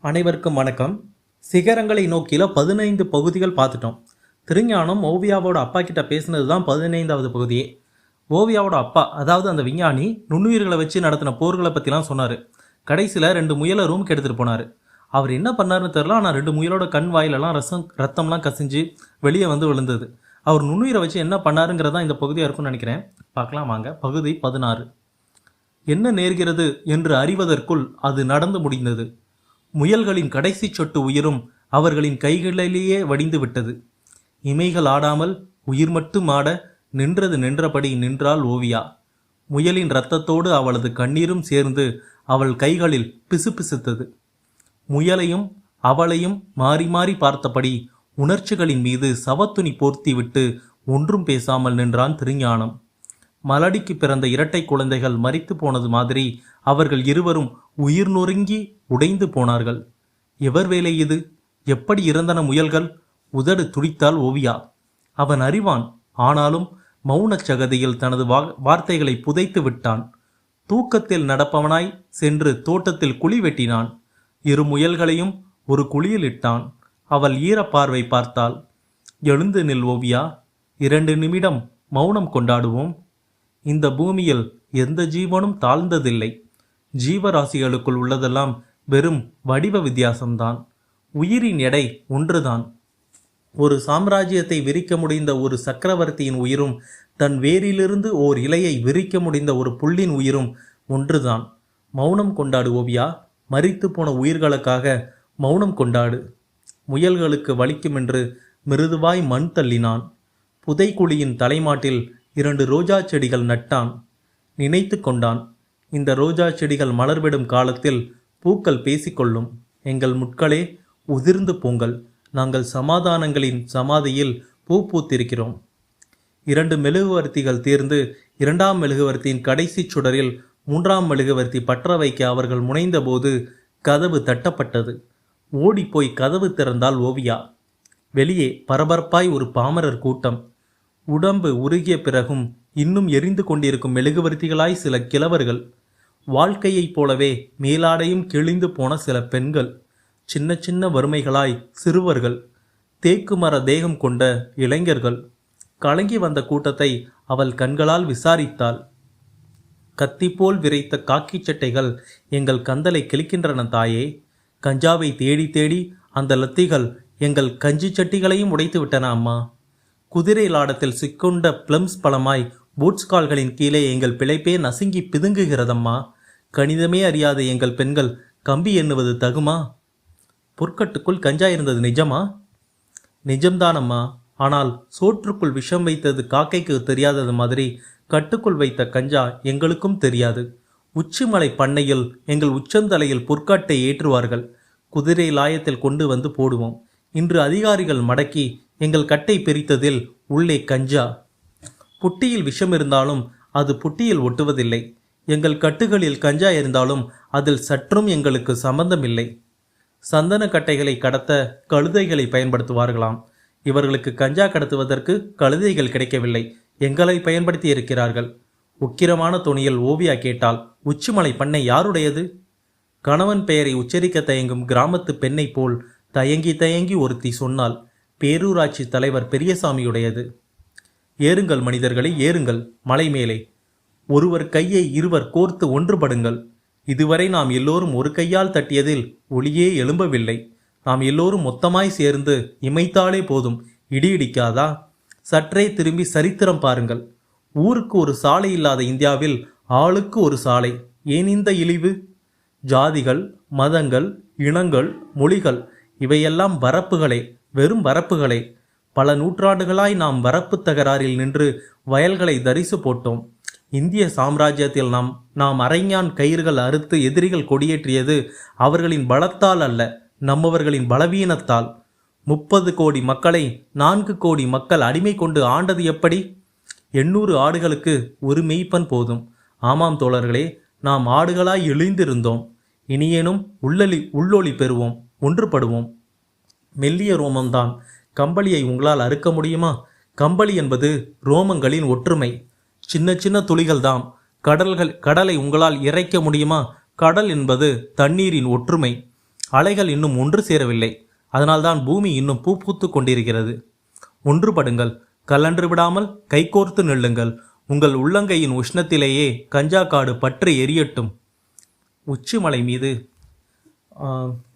அனைவருக்கும் வணக்கம். சிகரங்களை நோக்கில 15 பகுதிகள் பார்த்துட்டோம். திருஞானம் ஓவியாவோட அப்பா கிட்ட பேசினது தான் 15வது பகுதியே. ஓவியாவோட அப்பா, அதாவது அந்த விஞ்ஞானி, நுண்ணுயிர்களை வச்சு நடத்தின போர்களை பற்றிலாம் சொன்னார். கடைசியில் 2 முயலை ரூமுக்கு எடுத்துகிட்டு போனார். அவர் என்ன பண்ணாருன்னு தெரில, ஆனால் 2 முயலோட கண் வாயிலெல்லாம் ரத்தம்லாம் கசிஞ்சு வெளியே வந்து விழுந்தது. அவர் நுண்ணுயிரை வச்சு என்ன பண்ணாருங்கிறதான் இந்த பகுதியாக இருக்கும்னு நினைக்கிறேன். பார்க்கலாம் வாங்க. பகுதி 16. என்ன நேர்கிறது என்று அறிவதற்குள் அது நடந்து முடிந்தது. முயல்களின் கடைசி சொட்டு உயிரும் அவர்களின் கைகளிலேயே வடிந்து விட்டது. இமைகள் ஆடாமல் உயிர் மட்டும் ஆட நின்றபடி நின்றாள் ஓவியா. முயலின் இரத்தத்தோடு அவளது கண்ணீரும் சேர்ந்து அவள் கைகளில் பிசுபிசுத்தது. முயலையும் அவளையும் மாறி மாறி பார்த்தபடி உணர்ச்சிகளின் மீது சவத்துணி போர்த்திவிட்டு ஒன்றும் பேசாமல் நின்றான் திருஞானம். மலடிக்கு பிறந்த இரட்டை குழந்தைகள் மரித்து போனது மாதிரி அவர்கள் இருவரும் உயிர் நொறுங்கி உடைந்து போனார்கள். எவர் வேலை இது? எப்படி இறந்தன முயல்கள்? உதடு துடித்தாள் ஓவியா. அவன் அறிவான், ஆனாலும் மௌனச் சகதியில் தனது வார்த்தைகளை புதைத்து விட்டான். தூக்கத்தில் நடப்பவனாய் சென்று தோட்டத்தில் குழி வெட்டினான். 2 முயல்களையும் ஒரு குழியில் இட்டான். அவள் ஈரப்பார்வை பார்த்தாள். எழுந்து நில் ஓவியா, 2 நிமிடம் மௌனம் கொண்டாடுவோம். இந்த பூமியில் எந்த ஜீவனும் தாழ்ந்ததில்லை. ஜீவராசிகளுக்குள் உள்ளதெல்லாம் வெறும் வடிவ வித்தியாசம்தான். உயிரின் எடை ஒன்றுதான். ஒரு சாம்ராஜ்யத்தை விரிக்க முடிந்த ஒரு சக்கரவர்த்தியின் உயிரும் தன் வேரிலிருந்து ஓர் இலையை விரிக்க முடிந்த ஒரு புல்லின் உயிரும் ஒன்றுதான். மௌனம் கொண்டாடு ஓவியா. மரித்து போன உயிர்களுக்காக மௌனம் கொண்டாடு. முயல்களுக்கு வலிக்குமென்று மிருதுவாய் மண் தள்ளினான். புதைக்குழியின் தலைமாட்டில் 2 ரோஜா செடிகள் நட்டான். நினைத்து கொண்டான், இந்த ரோஜா செடிகள் மலர்விடும் காலத்தில் பூக்கள் பேசிக்கொள்ளும். எங்கள் முட்களே, உதிர்ந்து போங்கள். நாங்கள் சமாதானங்களின் சமாதியில் பூ பூத்திருக்கிறோம். 2 மெழுகுவர்த்திகள் தீர்ந்து 2ஆம் மெழுகுவர்த்தியின் கடைசி சுடரில் 3ஆம் மெழுகுவர்த்தி பற்ற வைக்க அவர்கள் முனைந்தபோது கதவு தட்டப்பட்டது. ஓடிப்போய் கதவு திறந்தாள் ஓவியா. வெளியே பரபரப்பாய் ஒரு பாமரர் கூட்டம். உடம்பு உருகிய பிறகும் இன்னும் எரிந்து கொண்டிருக்கும் மெழுகுவர்த்திகளாய் சில கிழவர்கள். வாழ்க்கையைப் போலவே மேலாடையும் கிழிந்து போன சில பெண்கள். சின்ன சின்ன வறுமைகளாய் சிறுவர்கள். தேக்குமர தேகம் கொண்ட இளைஞர்கள். கலங்கி வந்த கூட்டத்தை அவள் கண்களால் விசாரித்தாள். கத்திப்போல் விரைத்த காக்கி சட்டைகள் எங்கள் கந்தலை கிழிக்கின்றன தாயே. கஞ்சாவை தேடி தேடி அந்த லத்திகள் எங்கள் கஞ்சி சட்டிகளையும் உடைத்து விட்டன அம்மா. குதிரை லாடத்தில் சிக்கொண்ட பிளம்ஸ் பழமாய் பூட்ஸ் கால்களின் கீழே எங்கள் பிழைப்பே நசுங்கி பிதுங்குகிறதம்மா. கணிதமே அறியாத எங்கள் பெண்கள் கம்பி எண்ணுவது தகுமா? பொற்கட்டுக்குள் கஞ்சா இருந்தது நிஜமா? நிஜம்தானம்மா. ஆனால் சோற்றுக்குள் விஷம் வைத்தது காக்கைக்கு தெரியாதது மாதிரி கட்டுக்குள் வைத்த கஞ்சா எங்களுக்கும் தெரியாது. உச்சிமலை பண்ணையில் எங்கள் உச்சந்தலையில் பொற்காட்டை ஏற்றுவார்கள். குதிரை லாயத்தில் கொண்டு வந்து போடுவோம். இன்று அதிகாரிகள் மடக்கி எங்கள் கட்டை பிரித்ததில் உள்ளே கஞ்சா. புட்டியில் விஷம் இருந்தாலும் அது புட்டியில் ஒட்டுவதில்லை. எங்கள் கட்டுகளில் கஞ்சா இருந்தாலும் அதில் சற்றும் எங்களுக்கு சம்பந்தமில்லை. சந்தன கட்டைகளை கடத்த கழுதைகளை பயன்படுத்துவார்களாம். இவர்களுக்கு கஞ்சா கடத்துவதற்கு கழுதைகள் கிடைக்கவில்லை, எங்களை பயன்படுத்தி இருக்கிறார்கள். உக்கிரமான துணியில் ஓவியா கேட்டால், உச்சிமலை பண்ணை யாருடையது? கணவன் பெயரை உச்சரிக்க தயங்கும் கிராமத்து பெண்ணை போல் தயங்கி தயங்கி ஒருத்தி சொன்னாள், பேரூராட்சி தலைவர் பெரியசாமியுடையது. ஏறுங்கள் மனிதர்களை, ஏறுங்கள் மலை மேலே. ஒருவர் கையை இருவர் கோர்த்து ஒன்றுபடுங்கள். இதுவரை நாம் எல்லோரும் ஒரு கையால் தட்டியதில் ஒளியே எழும்பவில்லை. நாம் எல்லோரும் மொத்தமாய் சேர்ந்து இமைத்தாலே போதும், இடி இடிக்காதா? சற்றே திரும்பி சரித்திரம் பாருங்கள். ஊருக்கு ஒரு சாலை இல்லாத இந்தியாவில் ஆளுக்கு ஒரு சாலை. ஏன் இந்த இழிவு? ஜாதிகள், மதங்கள், இனங்கள், மொழிகள் இவையெல்லாம் வரப்புகளே, வெறும் வரப்புகளே. பல நூற்றாண்டுகளாய் நாம் வரப்பு தகராறில் நின்று வயல்களை தரிசு போட்டோம். இந்திய சாம்ராஜ்யத்தில் நாம் அரைஞான் கயிறுகள் அறுத்து எதிரிகள் கொடியேற்றியது அவர்களின் பலத்தால் அல்ல, நம்மவர்களின் பலவீனத்தால். 30 கோடி மக்களை 4 கோடி மக்கள் அடிமை கொண்டு ஆண்டது எப்படி? 800 ஆடுகளுக்கு ஒரு மெய்ப்பன் போதும். ஆமாம் தோழர்களே, நாம் ஆடுகளாய் எழுந்திருந்தோம். இனியேனும் உள்ளொளி பெறுவோம், ஒன்றுபடுவோம். மெல்லிய ரோமம்தான். கம்பளியை உங்களால் அறுக்க முடியுமா? கம்பளி என்பது ரோமங்களின் ஒற்றுமை. சின்ன சின்ன துளிகள்தாம். கடலை உங்களால் இறைக்க முடியுமா? கடல் என்பது தண்ணீரின் ஒற்றுமை. அலைகள் இன்னும் ஒன்று சேரவில்லை. அதனால்தான் பூமி இன்னும் பூ பூத்து கொண்டிருக்கிறது. ஒன்றுபடுங்கள், கலன்று விடாமல் கைகோர்த்து நில்லுங்கள். உங்கள் உள்ளங்கையின் உஷ்ணத்திலேயே கஞ்சா காடு பற்றி எரியட்டும். உச்சிமலை மீது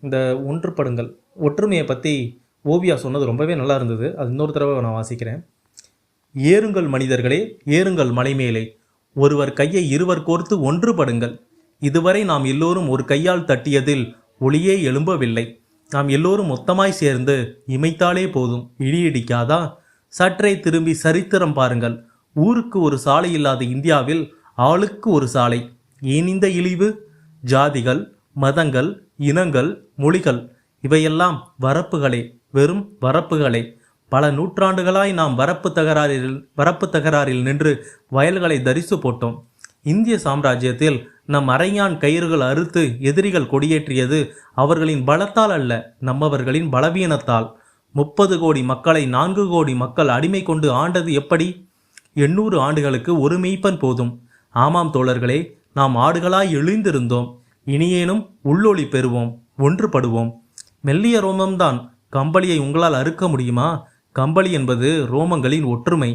இந்த ஒன்றுபடுங்கள் ஒற்றுமையை பற்றி ஓவியா சொன்னது ரொம்பவே நல்லா இருந்தது. அது இன்னொரு தடவை நான் வாசிக்கிறேன். ஏறுங்கள் மனிதர்களே, ஏறுங்கள் மலை மேலே, ஒருவர் கையை இருவர் கோர்த்து ஒன்றுபடுங்கள். இதுவரை நாம் எல்லோரும் ஒரு கையால் தட்டியதில் ஒளியே எழும்பவில்லை. நாம் எல்லோரும் மொத்தமாய் சேர்ந்து இமைத்தாலே போதும், இடி இடிக்காதா? சற்றே திரும்பி சரித்திரம் பாருங்கள். ஊருக்கு ஒரு சாலை இல்லாத இந்தியாவில் ஆளுக்கு ஒரு சாலை. ஏன் இந்த இழிவு? ஜாதிகள், மதங்கள், இனங்கள், மொழிகள் இவையெல்லாம் வரப்புகளே, வெறும் வரப்புகளே. பல நூற்றாண்டுகளாய் நாம் வரப்பு தகராறில் நின்று வயல்களை தரிசு போட்டோம். இந்திய சாம்ராஜ்யத்தில் நம் அரைஞான் கயிறுகள் அறுத்து எதிரிகள் கொடியேற்றியது அவர்களின் பலத்தால் அல்ல, நம்மவர்களின் பலவீனத்தால். 30 கோடி மக்களை 4 கோடி மக்கள் அடிமை கொண்டு ஆண்டது எப்படி? 800 ஆண்டுகளுக்கு ஒரு மெய்ப்பன் போதும். ஆமாம் தோழர்களே, நாம் ஆடுகளாய் எழுந்திருந்தோம். இனியேனும் உள்ளொளி பெறுவோம், ஒன்றுபடுவோம். மெல்லிய ரோமம்தான். கம்பளியை உங்களால் அறுக்க முடியுமா? கம்பளி என்பது ரோமங்களின் ஒற்றுமை.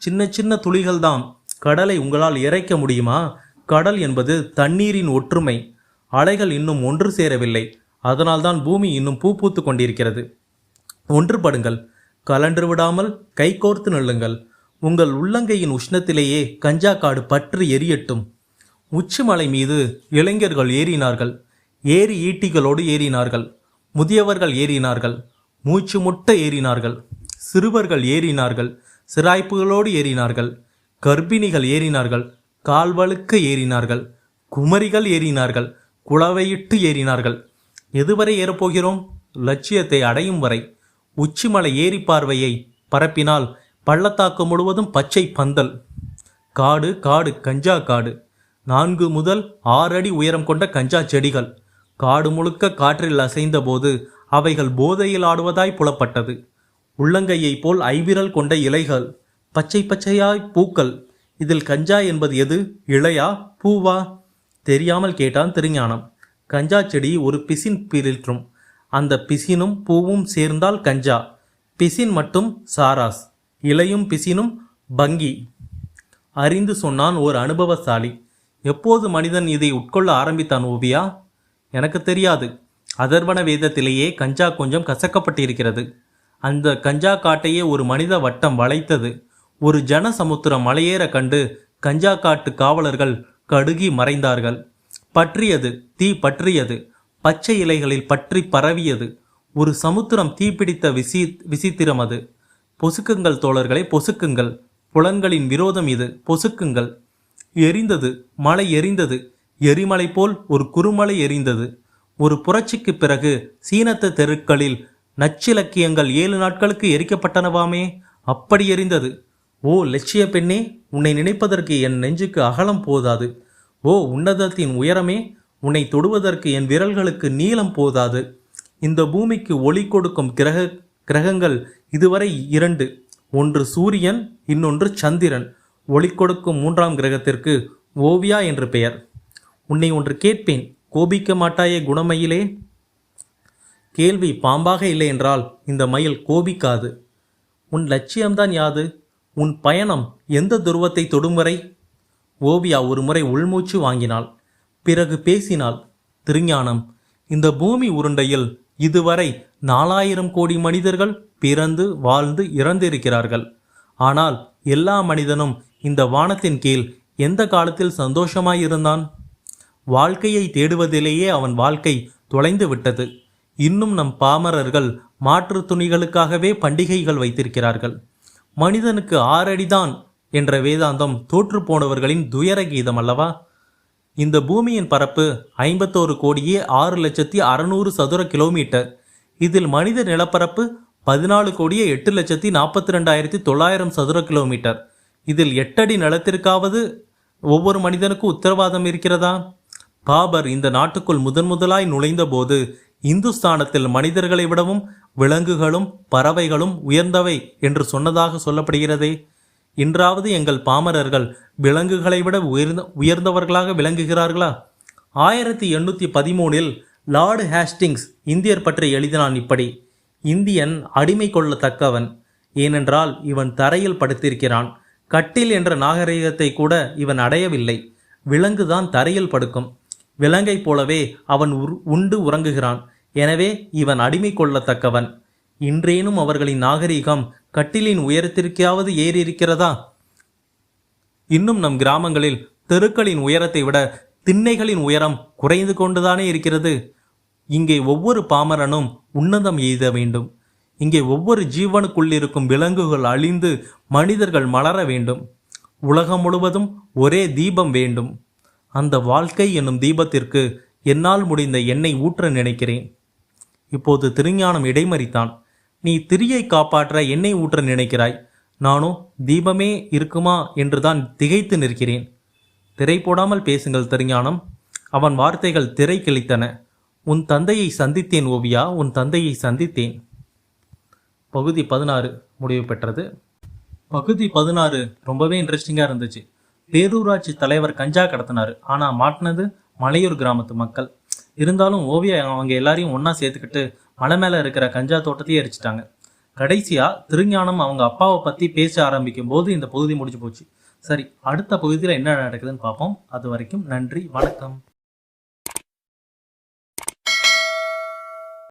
சின்ன சின்ன துளிகள்தான். கடலை உங்களால் இறைக்க முடியுமா? கடல் என்பது தண்ணீரின் ஒற்றுமை. அலைகள் இன்னும் ஒன்று சேரவில்லை. அதனால்தான் பூமி இன்னும் பூ பூத்து கொண்டிருக்கிறது. ஒன்றுபடுங்கள், கலன்று விடாமல் கைகோர்த்து நில்லுங்கள். உங்கள் உள்ளங்கையின் உஷ்ணத்திலேயே கஞ்சா காடு பற்றி எரியட்டும். உச்சிமலை மீது இளைஞர்கள் ஏறினார்கள். ஏரி ஈட்டிகளோடு ஏறினார்கள். முதியவர்கள் ஏறினார்கள். மூச்சு முட்ட ஏறினார்கள். சிறுவர்கள் ஏறினார்கள். சிராய்ப்புகளோடு ஏறினார்கள். கர்ப்பிணிகள் ஏறினார்கள். கால்வழுக்க ஏறினார்கள். குமரிகள் ஏறினார்கள். குளவையிட்டு ஏறினார்கள். எதுவரை ஏறப்போகிறோம்? லட்சியத்தை அடையும் வரை. உச்சிமலை ஏறி பார்வையை பரப்பினால் பள்ளத்தாக்கு முழுவதும் பச்சை பந்தல். காடு காடு, கஞ்சா காடு. 4 முதல் 6 அடி உயரம் கொண்ட கஞ்சா செடிகள். காடு முழுக்க காற்றில் அசைந்த போது அவைகள் போதையில் ஆடுவதாய் புலப்பட்டது. உள்ளங்கையைப் போல் ஐவிரல் கொண்ட இலைகள், பச்சை பச்சையாய் பூக்கள். இதில் கஞ்சா என்பது எது? இலையா, பூவா? தெரியாமல் கேட்டான் திருஞானம். கஞ்சா செடி ஒரு பிசின் பிரிற்றும். அந்த பிசினும் பூவும் சேர்ந்தால் கஞ்சா. பிசின் மட்டும் சாராஸ், இலையும் பிசினும் பங்கி. அறிந்து சொன்னான் ஓர் அனுபவசாலி. எப்போது மனிதன் இதை உட்கொள்ள ஆரம்பித்தான் ஓவியா? எனக்கு தெரியாது. அதர்வன வேதத்திலேயே கஞ்சா கொஞ்சம் கசக்கப்பட்டிருக்கிறது. அந்த கஞ்சா காட்டையே ஒரு மனித வட்டம் வளைத்தது. ஒரு ஜன சமுத்திரம் மலையேற கண்டு கஞ்சா காட்டு காவலர்கள் கடுகி மறைந்தார்கள். பற்றியது, தீ பற்றியது. பச்சை இலைகளில் பற்றி பரவியது. ஒரு சமுத்திரம் தீப்பிடித்த விசித்திரம் அது. பொசுக்குங்கள் தோழர்களே, பொசுக்குங்கள். புலன்களின் விரோதம் இது. பொசுக்குங்கள். எரிந்தது, மலை எரிந்தது. எரிமலை போல் ஒரு குறுமலை எரிந்தது. ஒரு புரட்சிக்கு பிறகு சீனத்து தெருக்களில் நச்சிலக்கியங்கள் 7 நாட்களுக்கு எரிக்கப்பட்டனவாமே, அப்படி எரிந்தது. ஓ லட்சிய பெண்ணே, உன்னை நினைப்பதற்கு என் நெஞ்சுக்கு அகலம் போதாது. ஓ உன்னதத்தின் உயரமே, உன்னை தொடுவதற்கு என் விரல்களுக்கு நீளம் போதாது. இந்த பூமிக்கு ஒளி கொடுக்கும் கிரகங்கள் இதுவரை 2. ஒன்று சூரியன், இன்னொன்று சந்திரன். ஒளி கொடுக்கும் 3ஆம் கிரகத்திற்கு ஓவியா என்று பெயர். உன்னை ஒன்று கேட்பேன், கோபிக்க மாட்டாயே குணமயிலே? கேள்வி பாம்பாக இல்லை என்றால் இந்த மயில் கோபிக்காது. உன் லட்சியம்தான் யாது? உன் பயணம் எந்த துருவத்தை தொடும் வரை? ஓவியா ஒரு முறை உள்மூச்சு வாங்கினாள். பிறகு பேசினாள். திருஞானம், இந்த பூமி உருண்டையில் இதுவரை 4000 கோடி மனிதர்கள் பிறந்து வாழ்ந்து இறந்திருக்கிறார்கள். ஆனால் எல்லா மனிதனும் இந்த வானத்தின் கீழ் எந்த காலத்தில் சந்தோஷமாயிருந்தான்? வாழ்க்கையை தேடுவதிலேயே அவன் வாழ்க்கை தொலைந்து விட்டது. இன்னும் நம் பாமரர்கள் மாற்று துணிகளுக்காகவே பண்டிகைகள் வைத்திருக்கிறார்கள். மனிதனுக்கு 6 அடிதான் என்ற வேதாந்தம் தோற்று போனவர்களின் துயர கீதம் அல்லவா? இந்த பூமியின் பரப்பு 51 கோடியே 6,600,000 சதுர கிலோமீட்டர். இதில் மனித நிலப்பரப்பு 14 கோடியே 8,42,900 சதுர கிலோமீட்டர். இதில் 8 அடி நிலத்திற்காவது ஒவ்வொரு மனிதனுக்கும் உத்தரவாதம் இருக்கிறதா? பாபர் இந்த நாட்டுக்குள் முதலாய் நுழைந்த போது இந்துஸ்தானத்தில் மனிதர்களை விடவும் விலங்குகளும் பறவைகளும் உயர்ந்தவை என்று சொன்னதாக சொல்லப்படுகிறதே. இன்றாவது எங்கள் பாமரர்கள் விலங்குகளை விட உயர்ந்தவர்களாக விளங்குகிறார்களா? 1813 லார்டு ஹேஸ்டிங்ஸ் இந்தியர் பற்றி எழுதினான் இப்படி: இந்தியன் அடிமை கொள்ளத்தக்கவன், ஏனென்றால் இவன் தரையில் படுத்திருக்கிறான். கட்டில் என்ற நாகரிகத்தை கூட இவன் அடையவில்லை. விலங்குதான் தரையில் படுக்கும். விலங்கைப் போலவே அவன் உண்டு உறங்குகிறான். எனவே இவன் அடிமை கொள்ளத்தக்கவன். இன்றேனும் அவர்களின் நாகரிகம் கட்டிலின் உயரத்திற்காவது ஏறியிருக்கிறதா? இன்னும் நம் கிராமங்களில் தெருக்களின் உயரத்தை விட திண்ணைகளின் உயரம் குறைந்து கொண்டுதானே இருக்கிறது. இங்கே ஒவ்வொரு பாமரனும் உன்னதம் எய்த வேண்டும். இங்கே ஒவ்வொரு ஜீவனுக்குள்ளிருக்கும் விலங்குகள் அழிந்து மனிதர்கள் மலர வேண்டும். உலகம் முழுவதும் ஒரே தீபம் வேண்டும். அந்த வாழ்க்கை என்னும் தீபத்திற்கு என்னால் முடிந்த எண்ணெய் ஊற்ற நினைக்கிறேன். இப்போது திருஞானம் இடைமறித்தான். நீ திரியை காப்பாற்ற எண்ணெய் ஊற்ற நினைக்கிறாய். நானோ தீபமே இருக்குமா என்றுதான் திகைத்து நிற்கிறேன். திரை போடாமல் பேசுங்கள் திருஞானம். அவன் வார்த்தைகள் திரை கிழித்தன. உன் தந்தையை சந்தித்தேன் ஓவியா, உன் தந்தையை சந்தித்தேன். பகுதி 16 முடிவு பெற்றது. பகுதி 16 ரொம்பவே இன்ட்ரெஸ்டிங்காக இருந்துச்சு. பேரூராட்சி தலைவர் கஞ்சா கடத்தினார். ஆனால் மாட்டினது மலையூர் கிராமத்து மக்கள். இருந்தாலும் ஓவியா அவங்க எல்லாரையும் ஒன்றா சேர்த்துக்கிட்டு மலை மேலே இருக்கிற கஞ்சா தோட்டத்தையே எரிச்சிட்டாங்க. கடைசியாக திருஞானம் அவங்க அப்பாவை பற்றி பேச ஆரம்பிக்கும் போது இந்த பகுதி முடிஞ்சு போச்சு. சரி, அடுத்த பகுதியில் என்ன நடக்குதுன்னு பார்ப்போம். அது வரைக்கும் நன்றி, வணக்கம்.